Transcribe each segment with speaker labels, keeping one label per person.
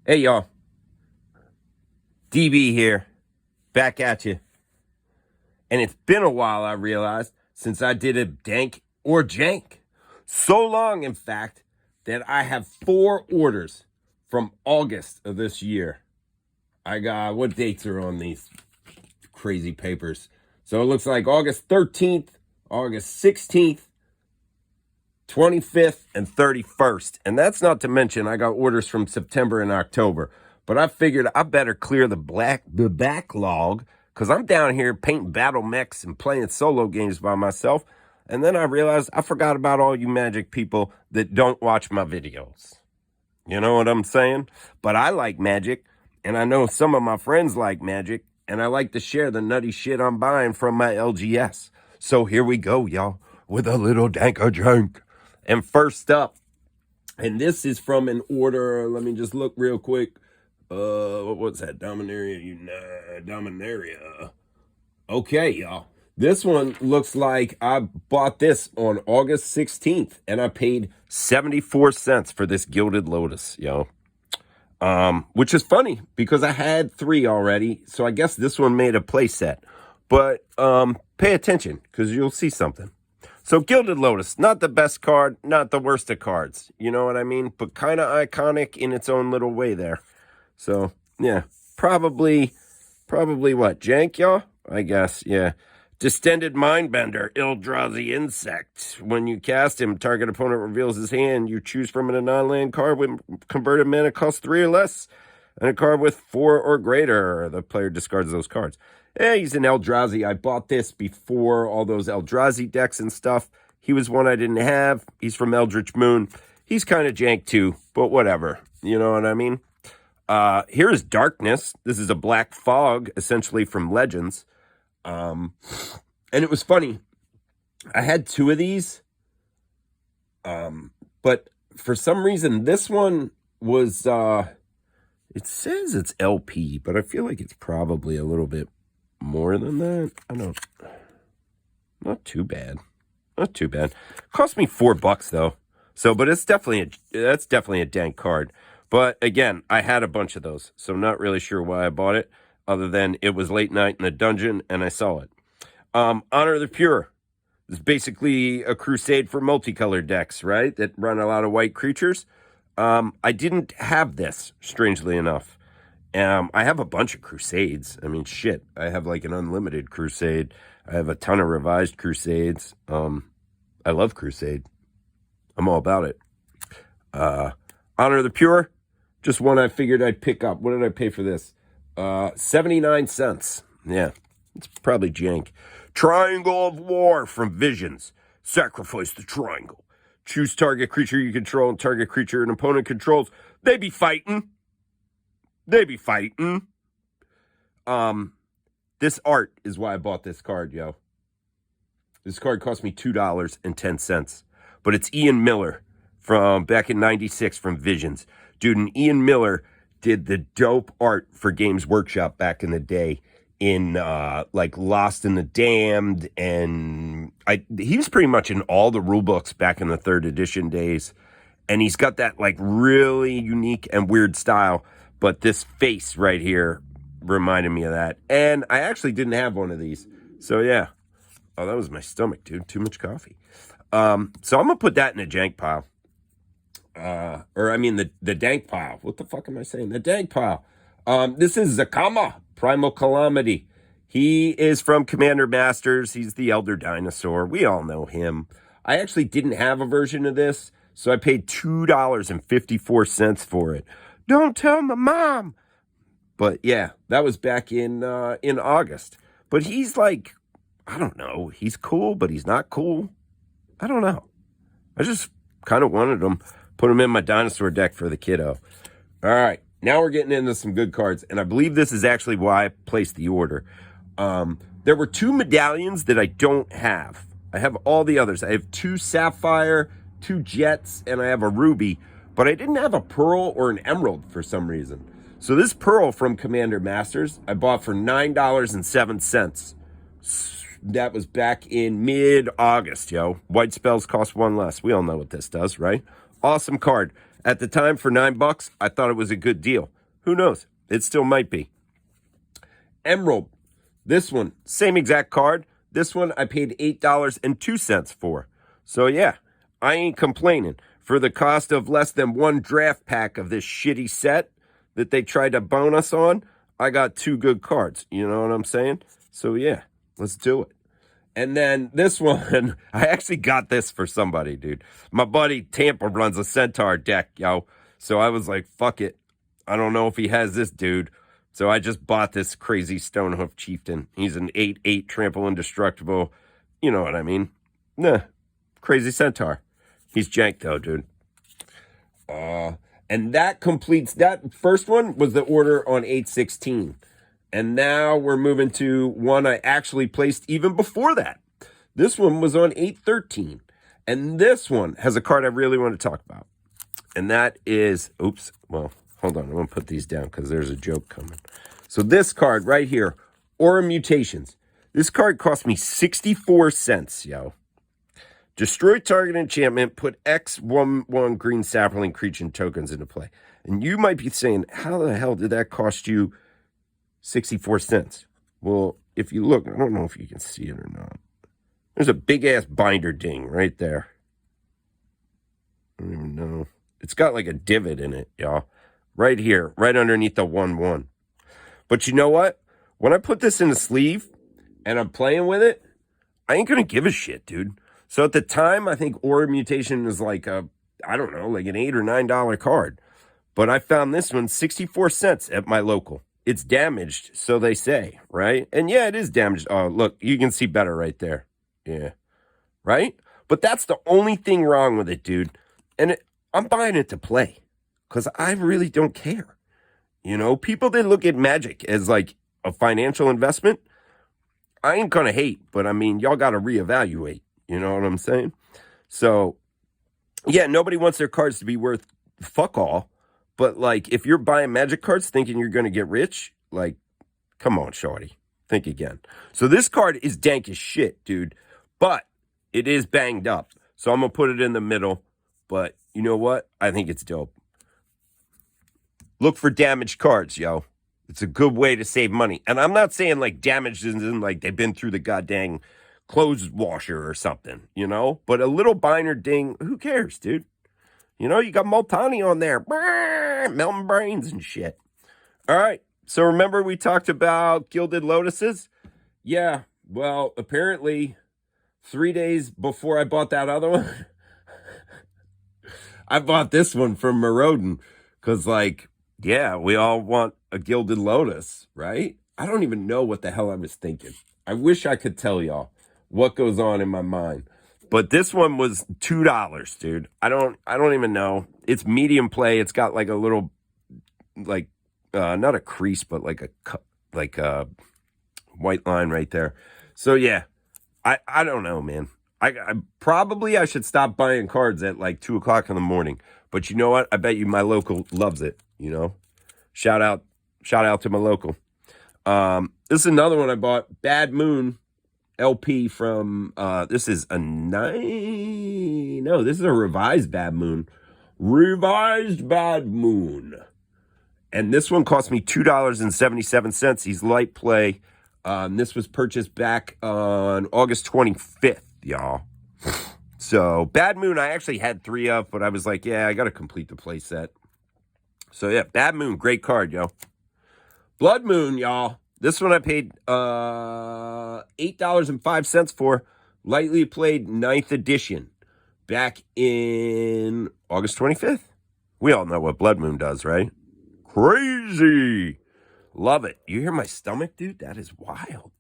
Speaker 1: Hey y'all, DB here, back at you. And it's been a while, I realized, since I did a Dank or Jank. So long, in fact, that I have 4 orders from August of this year. I got, what dates are on these crazy papers? So it looks like August 13th, August 16th, 25th, and 31st. And that's not to mention I got orders from September and October. But I figured I better clear the backlog because I'm down here painting battle mechs and playing solo games by myself. And then I realized I forgot about all you Magic people that don't watch my videos. You know what I'm saying? But I like Magic, and I know some of my friends like Magic, and I like to share the nutty shit I'm buying from my LGS. So here we go, y'all, with a little Dank or Jank. And first up, and this is from an order, let me just look real quick. What was that? Dominaria. Okay, y'all. This one looks like I bought this on August 16th, and I paid 74 cents for this Gilded Lotus, yo. Which is funny because I had 3 already, so I guess this one made a play set. But pay attention because you'll see something. So Gilded Lotus, not the best card, not the worst of cards. You know what I mean? But kind of iconic in its own little way there. So, yeah, probably what? Jank, y'all? I guess, yeah. Distended Mindbender, Eldrazi Insect. When you cast him, target opponent reveals his hand. You choose from it a non-land card with converted mana cost 3 or less, and a card with 4 or greater. The player discards those cards. Yeah, he's an Eldrazi. I bought this before all those Eldrazi decks and stuff. He was one I didn't have. He's from Eldritch Moon. He's kind of jank too, but whatever. You know what I mean? Here is Darkness. This is a black fog, essentially from Legends. And it was funny. I had 2 of these. But for some reason, this one was, it says it's LP, but I feel like it's probably a little bit more than that. I don't, not too bad. Not too bad. Cost me $4 though. So, but it's definitely that's definitely a dank card. But again, I had a bunch of those, so I'm not really sure why I bought it, other than it was late night in the dungeon and I saw it. Honor the Pure is basically a crusade for multicolored decks, right? That run a lot of white creatures. I didn't have this, strangely enough. I have a bunch of crusades. I mean, shit. I have like an unlimited crusade. I have a ton of revised crusades. I love crusade. I'm all about it. Honor the Pure, just one I figured I'd pick up. What did I pay for this? 79 cents. Yeah, it's probably jank. Triangle of War from Visions. Sacrifice the triangle. Choose target creature you control and target creature an opponent controls. They be fighting. This art is why I bought this card, yo. This card cost me $2.10. But it's Ian Miller from back in 96 from Visions. Dude, and Ian Miller did the dope art for Games Workshop back in the day in like Lost in the Damned, and he was pretty much in all the rule books back in the 3rd edition days. And he's got that like really unique and weird style. But this face right here reminded me of that. And I actually didn't have one of these. So, yeah. Oh, that was my stomach, dude. Too much coffee. So I'm going to put that in a jank pile. Or, I mean, the dank pile. What the fuck am I saying? The dank pile. This is Zakama, Primal Calamity. He is from Commander Masters. He's the Elder Dinosaur. We all know him. I actually didn't have a version of this, so I paid $2.54 for it. Don't tell my mom. But yeah, that was back in August. But he's like, I don't know. He's cool, but he's not cool. I don't know. I just kind of wanted him. Put him in my dinosaur deck for the kiddo. All right. Now we're getting into some good cards. And I believe this is actually why I placed the order. There were 2 medallions that I don't have. I have all the others. I have 2 Sapphire, 2 Jets, and I have a Ruby. But I didn't have a Pearl or an Emerald for some reason. So this Pearl from Commander Masters, I bought for $9.07. That was back in mid-August, yo. White spells cost 1 less. We all know what this does, right? Awesome card. At the time, for $9, I thought it was a good deal. Who knows? It still might be. Emerald. This one, same exact card. This one I paid $8.02 for. So yeah, I ain't complaining. For the cost of less than one draft pack of this shitty set that they tried to bone us on, I got 2 good cards. You know what I'm saying? So yeah, let's do it. And then this one, I actually got this for somebody, dude. My buddy Tampa runs a Centaur deck, yo. So I was like, fuck it. I don't know if he has this dude. So I just bought this crazy Stonehoof Chieftain. He's an 8/8 trample indestructible. You know what I mean? Nah, crazy Centaur. He's jank though, dude. And that completes, that first one was the order on 8/16. And now we're moving to one I actually placed even before that. This one was on 8/13. And this one has a card I really want to talk about. And that is, oops, well, hold on. I'm going to put these down because there's a joke coming. So this card right here, Aura Mutations. This card cost me 64 cents, yo. Destroy target enchantment, put X/1/1 green sapling creature tokens into play. And you might be saying, how the hell did that cost you 64 cents? Well, if you look, I don't know if you can see it or not. There's a big-ass binder ding right there. I don't even know. It's got like a divot in it, y'all. Right here, right underneath the 1/1. But you know what? When I put this in the sleeve and I'm playing with it, I ain't going to give a shit, dude. So at the time, I think Aura Mutation is like a, I don't know, like an $8 or $9 card. But I found this one 64 cents at my local. It's damaged, so they say, right? And yeah, it is damaged. Oh, look, you can see better right there. Yeah. Right? But that's the only thing wrong with it, dude. And I'm buying it to play because I really don't care. You know, people that look at Magic as like a financial investment, I ain't going to hate, but I mean, y'all got to reevaluate. You know what I'm saying? So, yeah, nobody wants their cards to be worth fuck all. But, like, if you're buying Magic cards thinking you're going to get rich, like, come on, shorty. Think again. So this card is dank as shit, dude. But it is banged up. So I'm going to put it in the middle. But you know what? I think it's dope. Look for damaged cards, yo. It's a good way to save money. And I'm not saying, like, damaged isn't like they've been through the goddamn clothes washer or something, you know? But a little binder ding, who cares, dude? You know, you got Multani on there. Melting brains and shit. All right. So remember we talked about Gilded Lotuses? Yeah. Well, apparently 3 days before I bought that other one, I bought this one from Marodin. Because, like, yeah, we all want a Gilded Lotus, right? I don't even know what the hell I was thinking. I wish I could tell y'all what goes on in my mind. But this one was $2, dude. I don't even know. It's medium play. It's got like a little, like, not a crease, but like a white line right there. So yeah, I don't know, man. I probably I should stop buying cards at like 2 o'clock in the morning. But you know what? I bet you my local loves it. You know, shout out to my local. This is another one I bought. Bad Moon LP from, this is a this is a revised Bad Moon. Revised Bad Moon. And this one cost me $2.77. He's light play. This was purchased back on August 25th, y'all. So, Bad Moon, I actually had 3 of, but I was like, yeah, I got to complete the play set. So, yeah, Bad Moon, great card, yo. Blood Moon, y'all. This one I paid $8.05 for. Lightly played 9th edition back in August 25th. We all know what Blood Moon does, right? Crazy. Love it. You hear my stomach, dude? That is wild.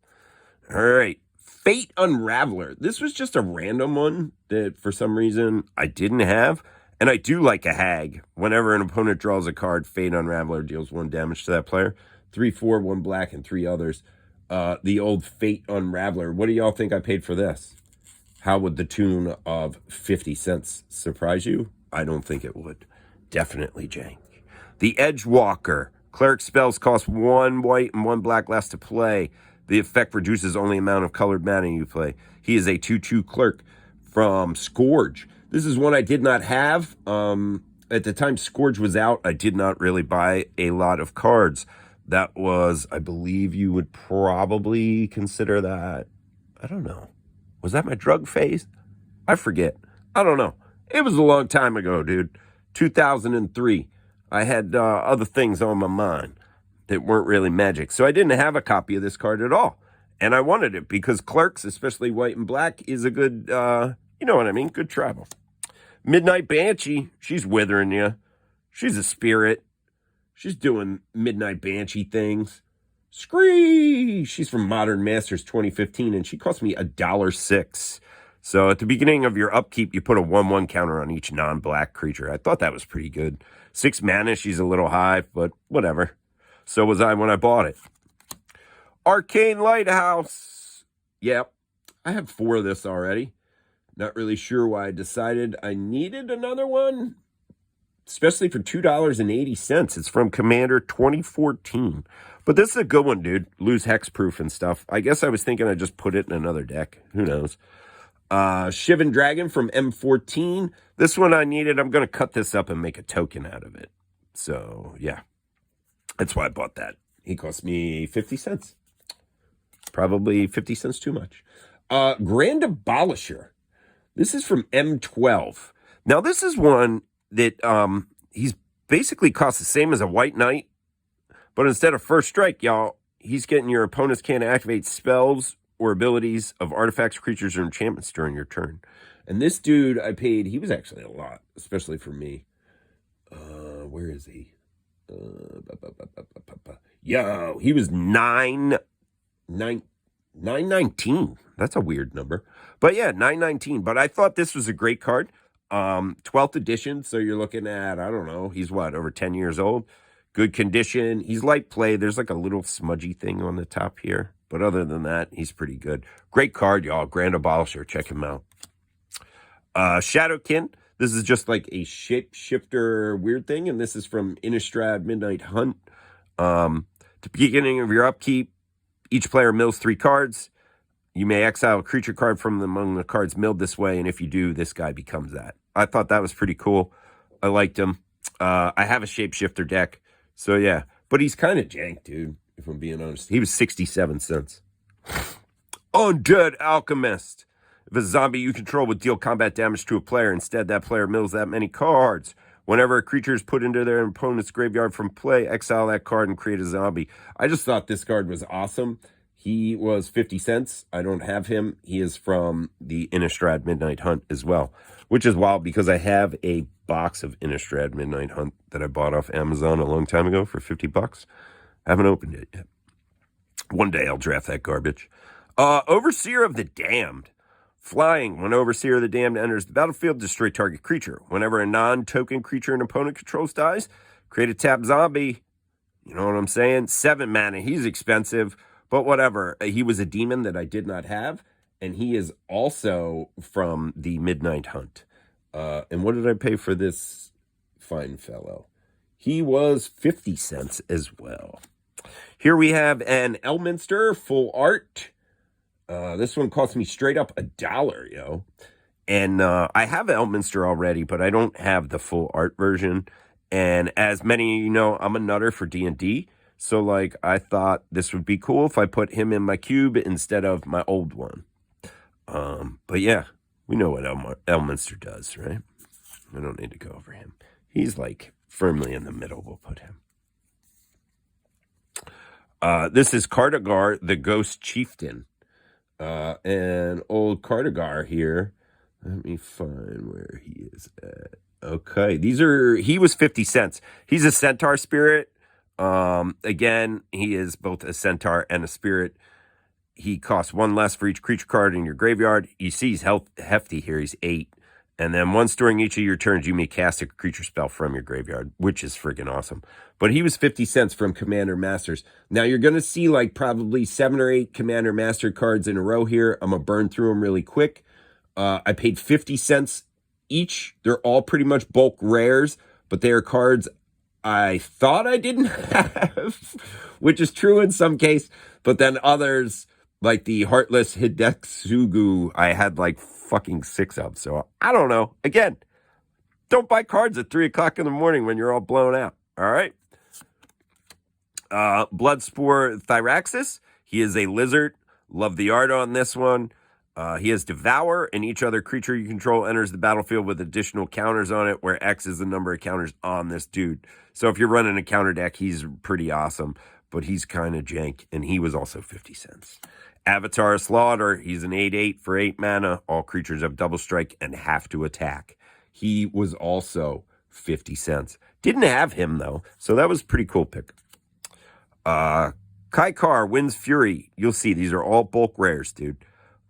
Speaker 1: All right. Fate Unraveler. This was just a random one that for some reason I didn't have. And I do like a hag. Whenever an opponent draws a card, Fate Unraveler deals 1 damage to that player. 3/4, 1 black, and 3 others. The old Fate Unraveler. What do y'all think I paid for this? How would the tune of 50 cents surprise you? I don't think it would. Definitely jank. The Edgewalker. Cleric spells cost 1 white and 1 black less to play. The effect reduces only amount of colored mana you play. He is a 2/2 clerk from Scourge. This is one I did not have. At the time Scourge was out, I did not really buy a lot of cards. That was, I believe you would probably consider that, I don't know. Was that my drug phase? I forget. I don't know. It was a long time ago, dude. 2003. I had other things on my mind that weren't really Magic. So I didn't have a copy of this card at all. And I wanted it because Clerks, especially white and black, is a good, you know what I mean? Good travel. Midnight Banshee, she's withering you. She's a spirit. She's doing Midnight Banshee things. Scree! She's from Modern Masters 2015, and she cost me $1.06. So at the beginning of your upkeep, you put a 1/1 counter on each non-black creature. I thought that was pretty good. 6 mana, she's a little high, but whatever. So was I when I bought it. Arcane Lighthouse. Yep, I have 4 of this already. Not really sure why I decided I needed another one, especially for $2.80. It's from Commander 2014. But this is a good one, dude. Lose hexproof and stuff. I guess I was thinking I'd just put it in another deck. Who knows? Shivan Dragon from M14. This one I needed. I'm going to cut this up and make a token out of it. So, yeah. That's why I bought that. He cost me 50 cents. Probably 50 cents too much. Grand Abolisher. This is from M12. Now, this is one that he's basically cost the same as a White Knight, but instead of first strike, y'all, he's getting your opponents can't activate spells or abilities of artifacts, creatures, or enchantments during your turn. And this dude I paid, he was actually a lot, especially for me. Where is he? Yo, he was 919. That's a weird number. But yeah, 919. But I thought this was a great card. 12th edition, so you're looking at, I don't know, he's what, over 10 years old? Good condition. He's light play. There's like a little smudgy thing on the top here. But other than that, he's pretty good. Great card, y'all. Grand Abolisher. Check him out. Shadowkin. This is just like a shapeshifter weird thing. And this is from Innistrad Midnight Hunt. The beginning of your upkeep, each player mills 3 cards. You may exile a creature card from among the cards milled this way, and if you do, this guy becomes that. I thought that was pretty cool. I liked him. I have a shapeshifter deck, so yeah. But he's kind of jank, dude, if I'm being honest. He was 67 cents. Undead Alchemist. If a zombie you control would deal combat damage to a player, instead that player mills that many cards. Whenever a creature is put into their opponent's graveyard from play, exile that card and create a zombie. I just thought this card was awesome. He was 50 cents. I don't have him. He is from the Innistrad Midnight Hunt as well, which is wild because I have a box of Innistrad Midnight Hunt that I bought off Amazon a long time ago for $50. I haven't opened it yet. One day I'll draft that garbage. Overseer of the Damned. Flying. When Overseer of the Damned enters the battlefield, destroy target creature. Whenever a non-token creature an opponent controls dies, create a tap zombie. You know what I'm saying? 7 mana. He's expensive. But whatever, he was a demon that I did not have, and he is also from the Midnight Hunt. And what did I pay for this fine fellow? He was 50 cents as well. Here we have an Elminster full art. This one cost me straight up $1, yo. And I have Elminster already, but I don't have the full art version. And as many of you know, I'm a nutter for D&D. So, like, I thought this would be cool if I put him in my cube instead of my old one. But yeah, we know what Elminster does, right? I don't need to go over him. He's, like, firmly in the middle. We'll put him. This is Cardagar, the Ghost Chieftain. And old Cardagar here. Let me find where he is at. Okay, he was 50 cents. He's a centaur spirit. Again, he is both a centaur and a spirit. He costs 1 less for each creature card in your graveyard. You see he's hefty here. He's 8. And then once during each of your turns, you may cast a creature spell from your graveyard, which is friggin' awesome. But he was 50 cents from Commander Masters. Now, you're going to see like probably 7 or 8 Commander Master cards in a row here. I'm going to burn through them really quick. I paid 50 cents each. They're all pretty much bulk rares, but they are cards I thought I didn't have, which is true in some case, but then others, like the Heartless Hidetsugu, I had like fucking 6 of. So I don't know. Again, Don't buy cards at 3 o'clock in the morning when you're all blown out. All right. Bloodspore Thyraxis. He is a lizard. Love the art on this one. He has Devour, and each other creature you control enters the battlefield with additional counters on it, where X is the number of counters on this dude. So if you're running a counter deck, he's pretty awesome, but he's kind of jank, and he was also 50 cents. Avatar Slaughter. He's an 8/8 for 8 mana. All creatures have double strike and have to attack. He was also 50 cents. Didn't have him, though, so that was a pretty cool pick. Kaikar, Wind's Fury. You'll see, these are all bulk rares, dude.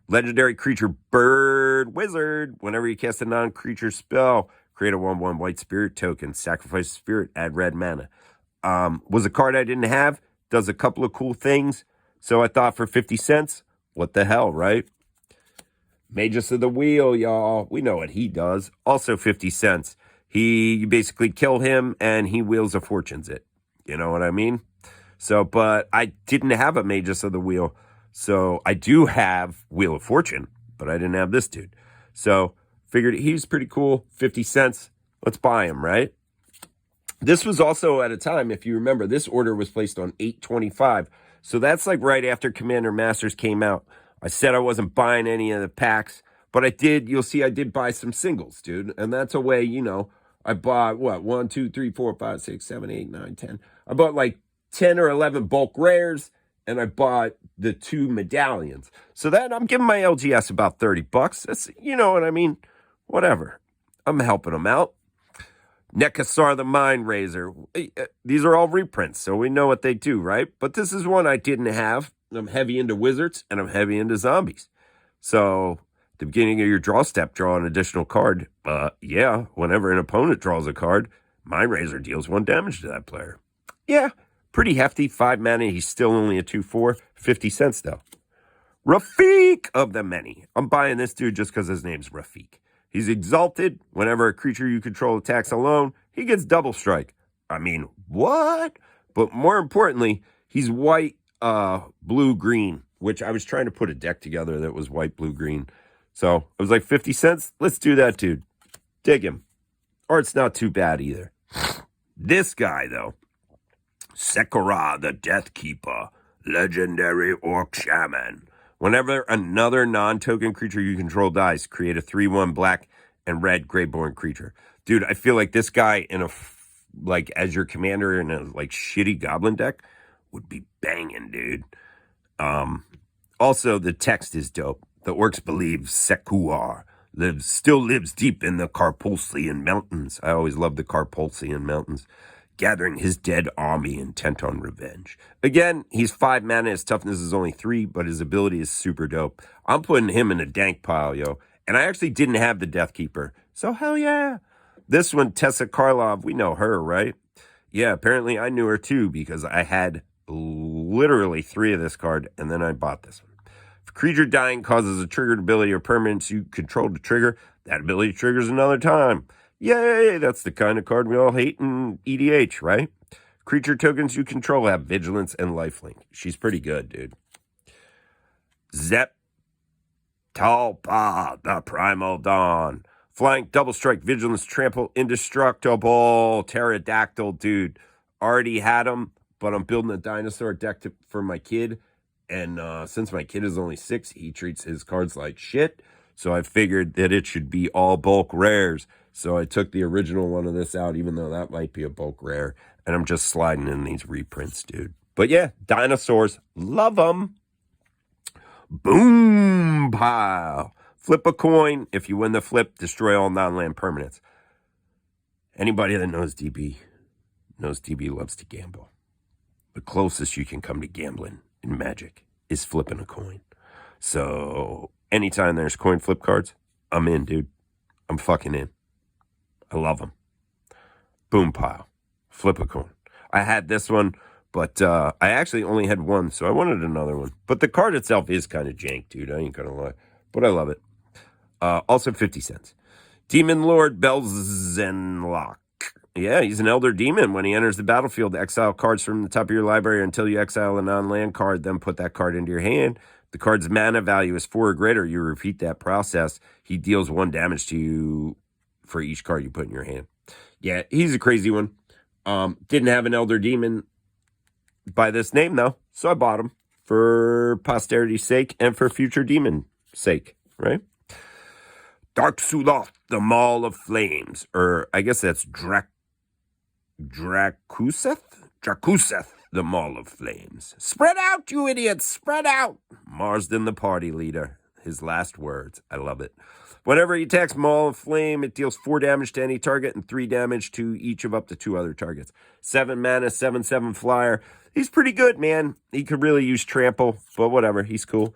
Speaker 1: Legendary creature, Bird Wizard. Whenever you cast a non-creature spell, create a 1/1 white spirit token. Sacrifice a spirit, add red mana. Was a card I didn't have. Does a couple of cool things. So I thought for 50 cents, what the hell, right? Magus of the Wheel, y'all. We know what he does. Also 50 cents. You basically kill him and he Wheels of Fortunes it. You know what I mean? So, but I didn't have a Magus of the Wheel. So I do have Wheel of Fortune, but I didn't have this dude. So figured he's pretty cool. 50 cents. Let's buy him, right? This was also at a time, if you remember, this order was placed on 8/25. So that's like right after Commander Masters came out. I said I wasn't buying any of the packs, but I did. You'll see I did buy some singles, dude. And that's a way, you know, I bought what? 1, 2, 3, 4, 5, 6, 7, 8, 9, 10. I bought like 10 or 11 bulk rares, and I bought the 2 medallions. So that I'm giving my LGS about $30. That's, you know what I mean? Whatever. I'm helping them out. Nekasar the Mind Razor. These are all reprints, so we know what they do, right? But this is one I didn't have. I'm heavy into wizards, and I'm heavy into zombies. So, the beginning of your draw step, draw an additional card. Yeah, whenever an opponent draws a card, Mind Razor deals 1 damage to that player. Yeah, pretty hefty. 5 mana, he's still only a 2/4. 50 cents, though. Rafiq of the Many. I'm buying this dude just because his name's Rafiq. He's exalted. Whenever a creature you control attacks alone, he gets double strike. I mean, what? But more importantly, he's white, blue, green, which I was trying to put a deck together that was white, blue, green. So it was like 50 cents. Let's do that, dude. Dig him. Or it's not too bad either. This guy, though. Sekura, the Death Keeper. Legendary Orc Shaman. Whenever another non-token creature you control dies, create a 3/1 black and red Greyborn creature. Dude, I feel like this guy in as your commander in a like shitty goblin deck would be banging, dude. Also, the text is dope. The orcs believe Sekura still lives deep in the Carpolsian Mountains. I always love the Carpolsian Mountains. Gathering his dead army intent on revenge. Again, he's 5 mana. His toughness is only 3, but his ability is super dope. I'm putting him in a dank pile, yo. And I actually didn't have the Death Keeper. So hell yeah. This one, Tessa Karlov, we know her, right? Yeah, apparently I knew her too because I had literally 3 of this card, and then I bought this one. If a creature dying causes a triggered ability or permanence you control to trigger, that ability triggers another time. Yay, that's the kind of card we all hate in EDH, right? Creature tokens you control have vigilance and lifelink. She's pretty good, dude. Zep Talpa, the Primal Dawn. Flying, double strike, vigilance, trample, indestructible, pterodactyl, dude. Already had him, but I'm building a dinosaur deck for my kid. And since my kid is only 6, he treats his cards like shit. So I figured that it should be all bulk rares. So I took the original one of this out, even though that might be a bulk rare. And I'm just sliding in these reprints, dude. But yeah, dinosaurs, love them. Boom pile. Flip a coin. If you win the flip, destroy all non-land permanents. Anybody that knows DB loves to gamble. The closest you can come to gambling in Magic is flipping a coin. So anytime there's coin flip cards, I'm in, dude. I'm fucking in. I love them. Boom pile. Flip a coin. I had this one, but I actually only had one, so I wanted another one. But the card itself is kind of jank, dude. I ain't gonna lie. But I love it. Also 50 cents. Demon Lord Belzenlock. Yeah, he's an Elder Demon. When he enters the battlefield, exile cards from the top of your library until you exile a non-land card, then put that card into your hand. The card's mana value is 4 or greater. You repeat that process. He deals 1 damage to you for each card you put in your hand. Yeah, he's a crazy one. Didn't have an Elder Demon by this name, though, so I bought him for posterity's sake and for future demon sake, right? Dark Suloth, the Maul of Flames, or I guess that's Drakuseth, the Maul of Flames. Spread out, you idiots, spread out. Marsden, the party leader. His last words. I love it. Whenever he attacks Maul of Flame, it deals 4 damage to any target and 3 damage to each of up to 2 other targets. 7 mana, 7/7 flyer. He's pretty good, man. He could really use trample, but whatever. He's cool.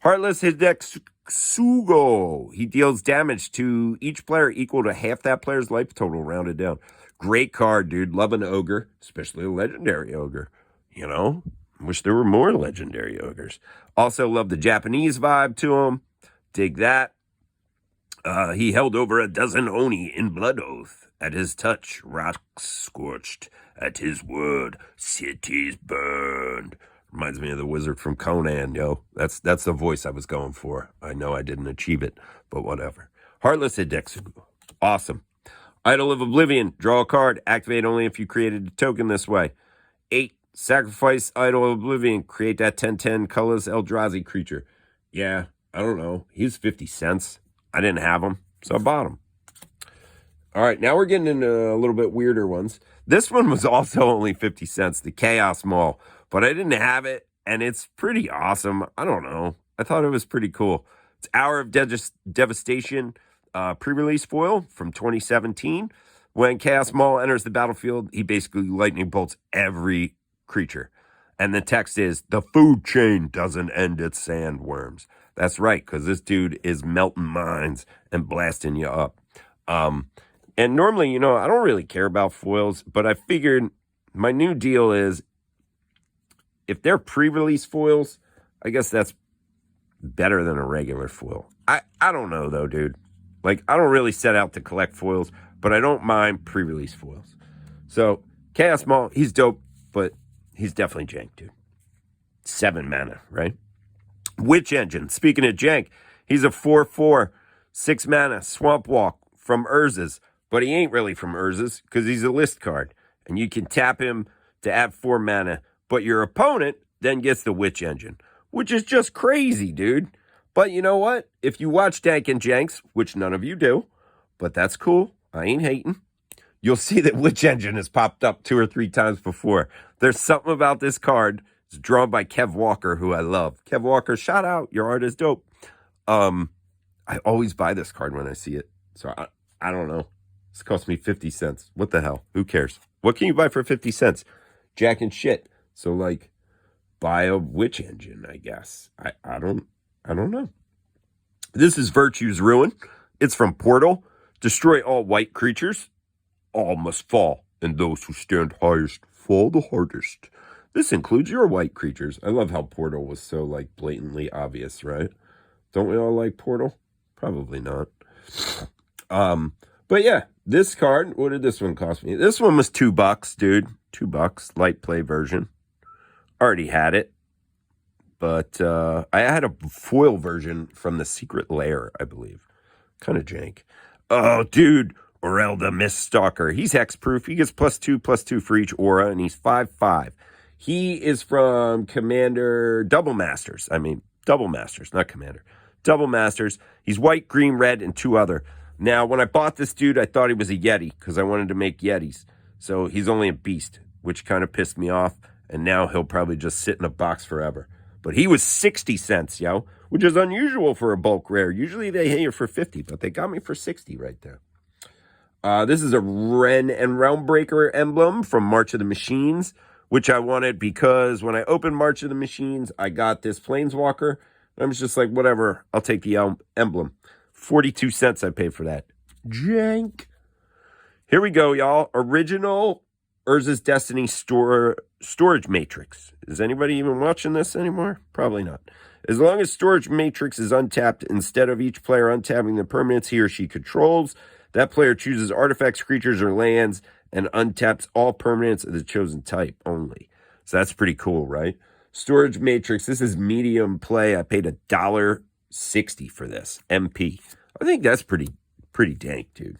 Speaker 1: Heartless Hidetsugo. He deals damage to each player equal to half that player's life total, rounded down. Great card, dude. Love an ogre, especially a legendary ogre. You know? Wish there were more legendary ogres. Also love the Japanese vibe to him. Dig that. He held over a dozen Oni in Blood Oath. At his touch, rocks scorched. At his word, cities burned. Reminds me of the wizard from Conan, yo. That's the voice I was going for. I know I didn't achieve it, but whatever. Heartless Hidetsugo. Awesome. Idol of Oblivion. Draw a card. Activate only if you created a token this way. 8. Sacrifice Idol of Oblivion. Create that 10/10 colorless Eldrazi creature. Yeah, I don't know. He's 50 cents. I didn't have him, so I bought him. All right, now we're getting into a little bit weirder ones. This one was also only 50 cents, the Chaos Maul, but I didn't have it, and it's pretty awesome. I don't know. I thought it was pretty cool. It's Hour of Devastation pre-release foil from 2017. When Chaos Maul enters the battlefield, he basically lightning bolts every creature. And the text is, the food chain doesn't end at sandworms. That's right, because this dude is melting minds and blasting you up. And normally, you know, I don't really care about foils, but I figured my new deal is if they're pre-release foils, I guess that's better than a regular foil. I don't know, though, dude. Like, I don't really set out to collect foils, but I don't mind pre-release foils. So, Chaos Maul, he's dope, but he's definitely jank, dude. 7 mana, right? Witch Engine. Speaking of jank, he's a 4/4, 6 mana, Swamp Walk from Urza's. But he ain't really from Urza's because he's a list card. And you can tap him to add 4 mana. But your opponent then gets the Witch Engine, which is just crazy, dude. But you know what? If you watch Dank and Janks, which none of you do, but that's cool. I ain't hating. You'll see that Witch Engine has popped up 2 or 3 times before. There's something about this card. It's drawn by Kev Walker, who I love. Kev Walker, shout out. Your art is dope. I always buy this card when I see it. So I don't know. This cost me 50 cents. What the hell? Who cares? What can you buy for 50 cents? Jack and shit. So, like, buy a Witch Engine, I guess. I don't know. This is Virtue's Ruin. It's from Portal. Destroy all white creatures. All must fall, and those who stand highest fall the hardest. This includes your white creatures. I love how Portal was so, like, blatantly obvious, right? Don't we all like Portal? Probably not. But yeah, this card, what did this one cost me? This one was $2, dude. $2, light play version. Already had it. But I had a foil version from the Secret Lair, I believe. Kind of jank. Oh, dude. Orel the Miststalker. He's hexproof. He gets +2/+2 for each aura, and he's 5/5. He is from Commander Double Masters. Double Masters, not Commander. Double Masters. He's white, green, red, and 2 other. Now, when I bought this dude, I thought he was a Yeti because I wanted to make Yetis. So he's only a beast, which kind of pissed me off. And now he'll probably just sit in a box forever. But he was 60 cents, yo, which is unusual for a bulk rare. Usually they hit you for 50, but they got me for 60 right there. This is a Wrenn and Realmbreaker emblem from March of the Machines, which I wanted because when I opened March of the Machines, I got this Planeswalker. I was just like, whatever, I'll take the emblem. 42 cents I paid for that. Jank. Here we go, y'all. Original Urza's Destiny storage matrix. Is anybody even watching this anymore? Probably not. As long as storage matrix is untapped, instead of each player untapping the permanents he or she controls, that player chooses artifacts, creatures, or lands and untaps all permanents of the chosen type only. So that's pretty cool, right? Storage matrix. This is medium play. I paid $1.60 for this. MP. I think that's pretty dank, dude.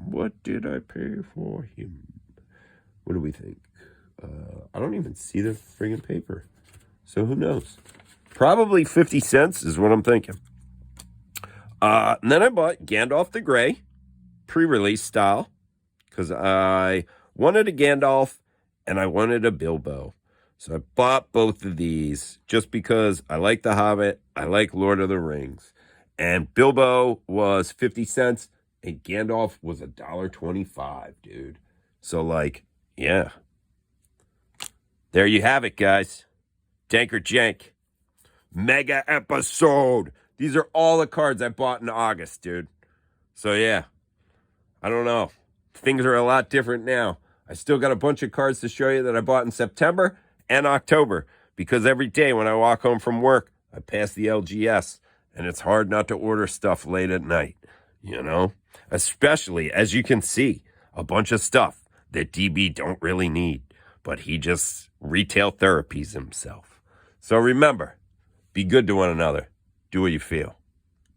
Speaker 1: What did I pay for him? What do we think? I don't even see the friggin' paper. So who knows? Probably 50 cents is what I'm thinking. And then I bought Gandalf the Grey, pre-release style, because I wanted a Gandalf and I wanted a Bilbo. So I bought both of these just because I like The Hobbit, I like Lord of the Rings. And Bilbo was 50 cents and Gandalf was $1.25, dude. So like, yeah. There you have it, guys. Dank or Jank. Mega episode. These are all the cards I bought in August, dude. So yeah, I don't know. Things are a lot different now. I still got a bunch of cards to show you that I bought in September and October because every day when I walk home from work, I pass the LGS and it's hard not to order stuff late at night, you know? Especially, as you can see, a bunch of stuff that DB don't really need, but he just retail therapies himself. So remember, be good to one another. Do what you feel.